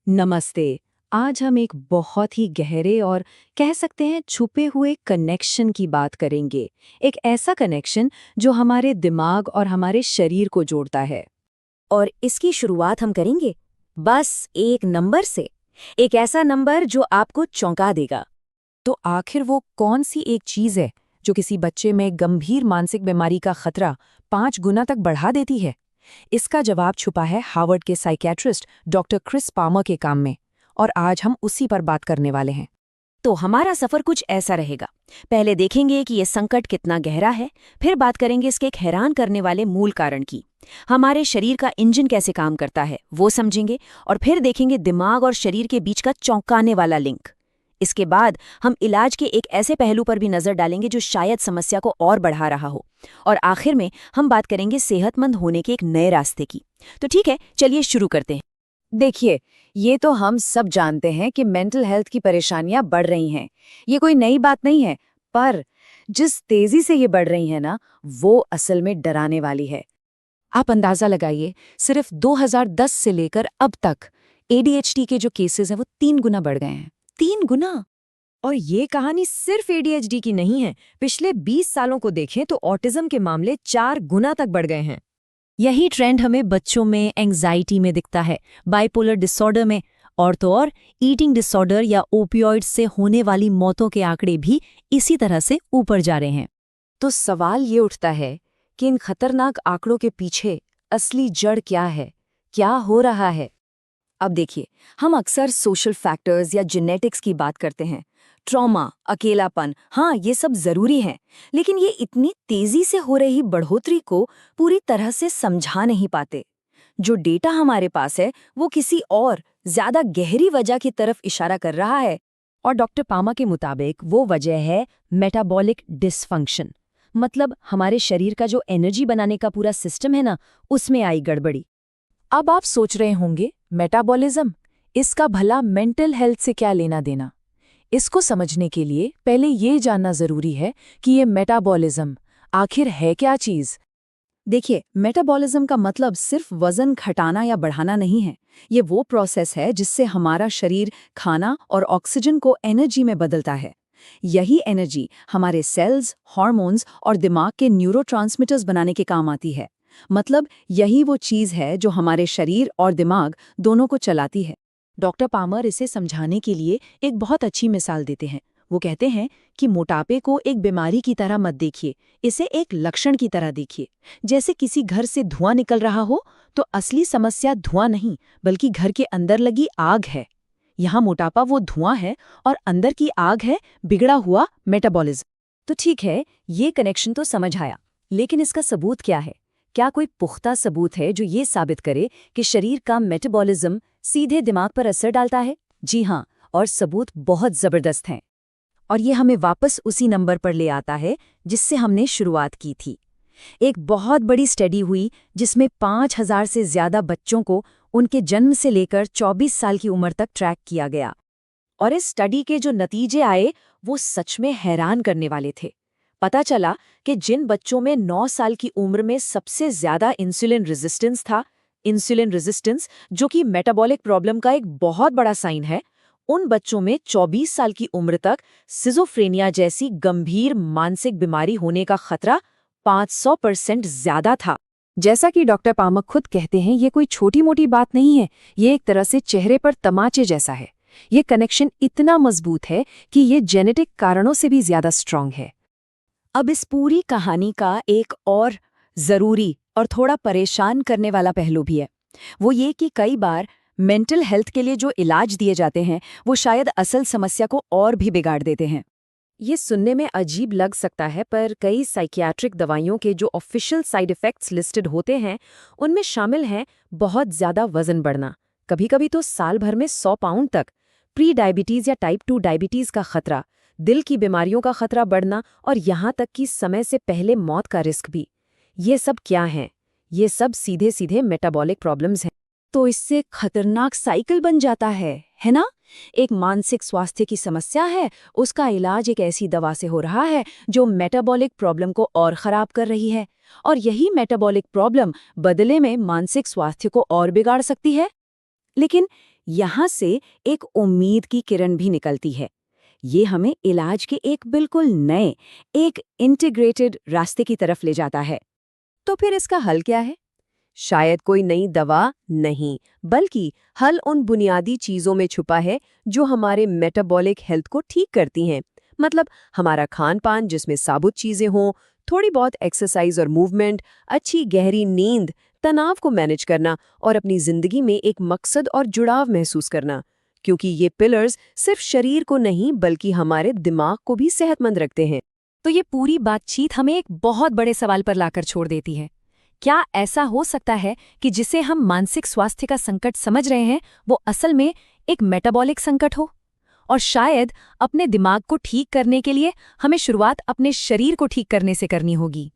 नमस्ते। आज हम एक बहुत ही गहरे और कह सकते हैं छुपे हुए कनेक्शन की बात करेंगे। एक ऐसा कनेक्शन जो हमारे दिमाग और हमारे शरीर को जोड़ता है। और इसकी शुरुआत हम करेंगे बस एक नंबर से। एक ऐसा नंबर जो आपको चौंका देगा। तो आखिर वो कौन सी एक चीज़ है जो किसी बच्चे में गंभीर मानसिक बीमारी का खतरा 5 गुना तक बढ़ा देती है? इसका जवाब छुपा है हार्वर्ड के साइकियाट्रिस्ट डॉक्टर क्रिस पामर के काम में, और आज हम उसी पर बात करने वाले हैं। तो हमारा सफर कुछ ऐसा रहेगा। पहले देखेंगे कि ये संकट कितना गहरा है, फिर बात करेंगे इसके एक हैरान करने वाले मूल कारण की। हमारे शरीर का इंजन कैसे काम करता है वो समझेंगे, और फिर देखेंगे दिमाग और शरीर के बीच का चौंकाने वाला लिंक। इसके बाद हम इलाज के एक ऐसे पहलू पर भी नजर डालेंगे जो शायद समस्या को और बढ़ा रहा हो। और आखिर में हम बात करेंगे सेहतमंद होने के एक नए रास्ते की। तो ठीक है, चलिए शुरू करते हैं। देखिए, ये तो हम सब जानते हैं कि मेंटल हेल्थ की परेशानियां बढ़ रही हैं। ये कोई नई बात नहीं है, पर जिस तेजी से ये बढ़ रही है ना, वो असल में डराने वाली है। आप अंदाजा लगाइए, सिर्फ 2010 से लेकर अब तक एडीएचडी के जो केसेस हैं वो 3 गुना बढ़ गए हैं। 3 गुना! और ये कहानी सिर्फ एडीएचडी की नहीं है। पिछले 20 सालों को देखें तो ऑटिज्म के मामले 4 गुना तक बढ़ गए हैं। यही ट्रेंड हमें बच्चों में एंग्जाइटी में दिखता है, बाइपोलर डिसऑर्डर में, और तो और ईटिंग डिसऑर्डर या ओपियोइड से होने वाली मौतों के आंकड़े भी इसी तरह से ऊपर जा रहे हैं। तो सवाल ये उठता है कि इन खतरनाक आंकड़ों के पीछे असली जड़ क्या है, क्या हो रहा है? अब देखिए, हम अक्सर सोशल फैक्टर्स या जेनेटिक्स की बात करते हैं। ट्रॉमा, अकेलापन, हाँ, ये सब जरूरी है, लेकिन ये इतनी तेजी से हो रही बढ़ोतरी को पूरी तरह से समझा नहीं पाते। जो डेटा हमारे पास है वो किसी और ज्यादा गहरी वजह की तरफ इशारा कर रहा है। और डॉक्टर पामा के मुताबिक वो वजह है मेटाबॉलिक डिसफंक्शन। मतलब हमारे शरीर का जो एनर्जी बनाने का पूरा सिस्टम है ना, उसमें आई गड़बड़ी। अब आप सोच रहे होंगे, मेटाबॉलिज्म, इसका भला मेंटल हेल्थ से क्या लेना देना? इसको समझने के लिए पहले ये जानना जरूरी है कि ये मेटाबॉलिज्म आखिर है क्या चीज। देखिए, मेटाबॉलिज्म का मतलब सिर्फ वजन घटाना या बढ़ाना नहीं है। ये वो प्रोसेस है जिससे हमारा शरीर खाना और ऑक्सीजन को एनर्जी में बदलता है। यही एनर्जी हमारे सेल्स, हार्मोन्स और दिमाग के न्यूरोट्रांसमीटर्स बनाने के काम आती है। मतलब यही वो चीज़ है जो हमारे शरीर और दिमाग दोनों को चलाती है। डॉक्टर पामर इसे समझाने के लिए एक बहुत अच्छी मिसाल देते हैं। वो कहते हैं कि मोटापे को एक बीमारी की तरह मत देखिए, इसे एक लक्षण की तरह देखिए। जैसे किसी घर से धुआं निकल रहा हो, तो असली समस्या धुआं नहीं, बल्कि घर के अंदर लगी आग है। यहाँ मोटापा वो धुआं है और अंदर की आग है बिगड़ा हुआ मेटाबॉलिज्म। तो ठीक है, ये कनेक्शन तो समझ आया, लेकिन इसका सबूत क्या है? क्या कोई पुख्ता सबूत है जो ये साबित करे कि शरीर का मेटाबॉलिज्म सीधे दिमाग पर असर डालता है? जी हाँ, और सबूत बहुत जबरदस्त हैं। और ये हमें वापस उसी नंबर पर ले आता है जिससे हमने शुरुआत की थी। एक बहुत बड़ी स्टडी हुई जिसमें 5,000 से ज्यादा बच्चों को उनके जन्म से लेकर 24 साल की उम्र तक ट्रैक किया गया। और इस स्टडी के जो नतीजे आए वो सच में हैरान करने वाले थे। पता चला कि जिन बच्चों में 9 साल की उम्र में सबसे ज्यादा इंसुलिन रेजिस्टेंस था, इंसुलिन रेजिस्टेंस जो कि मेटाबॉलिक प्रॉब्लम का एक बहुत बड़ा साइन है, उन बच्चों में 24 साल की उम्र तक सिजोफ्रेनिया जैसी गंभीर मानसिक बीमारी होने का खतरा 500% ज्यादा था। जैसा कि डॉक्टर पामक खुद कहते हैं, ये कोई छोटी मोटी बात नहीं है, ये एक तरह से चेहरे पर तमाचे जैसा है। ये कनेक्शन इतना मजबूत है कि ये जेनेटिक कारणों से भी ज्यादा स्ट्रांग है। अब इस पूरी कहानी का एक और जरूरी और थोड़ा परेशान करने वाला पहलू भी है। वो ये कि कई बार मेंटल हेल्थ के लिए जो इलाज दिए जाते हैं वो शायद असल समस्या को और भी बिगाड़ देते हैं। ये सुनने में अजीब लग सकता है, पर कई साइकियाट्रिक दवाइयों के जो ऑफिशियल साइड इफ़ेक्ट्स लिस्टेड होते हैं उनमें शामिल हैं बहुत ज़्यादा वजन बढ़ना, कभी-कभी तो साल भर में 100 पाउंड तक, प्री डायबिटीज़ या टाइप 2 डायबिटीज़ का खतरा, दिल की बीमारियों का खतरा बढ़ना और यहाँ तक कि समय से पहले मौत का रिस्क भी। ये सब क्या हैं? ये सब सीधे-सीधे मेटाबॉलिक प्रॉब्लम्स हैं। तो इससे खतरनाक साइकिल बन जाता है ना? एक मानसिक स्वास्थ्य की समस्या है, उसका इलाज एक ऐसी दवा से हो रहा है जो मेटाबॉलिक प्रॉब्लम को और खराब कर रही है, और यही मेटाबॉलिक प्रॉब्लम बदले में मानसिक स्वास्थ्य को और बिगाड़ सकती है। लेकिन यहाँ से एक उम्मीद की किरण भी निकलती है। ये हमें इलाज के एक बिल्कुल नए, एक इंटीग्रेटेड रास्ते की तरफ ले जाता है। तो फिर इसका हल क्या है? शायद कोई नई दवा नहीं, बल्कि हल उन बुनियादी चीजों में छुपा है जो हमारे मेटाबॉलिक हेल्थ को ठीक करती हैं। मतलब हमारा खान पान जिसमें साबुत चीजें हों, थोड़ी बहुत एक्सरसाइज और मूवमेंट, अच्छी गहरी नींद, तनाव को मैनेज करना और अपनी जिंदगी में एक मकसद और जुड़ाव महसूस करना। क्योंकि ये पिलर्स सिर्फ शरीर को नहीं बल्कि हमारे दिमाग को भी सेहतमंद रखते हैं। तो ये पूरी बातचीत हमें एक बहुत बड़े सवाल पर लाकर छोड़ देती है। क्या ऐसा हो सकता है कि जिसे हम मानसिक स्वास्थ्य का संकट समझ रहे हैं वो असल में एक मेटाबॉलिक संकट हो? और शायद अपने दिमाग को ठीक करने के लिए हमें शुरुआत अपने शरीर को ठीक करने से करनी होगी।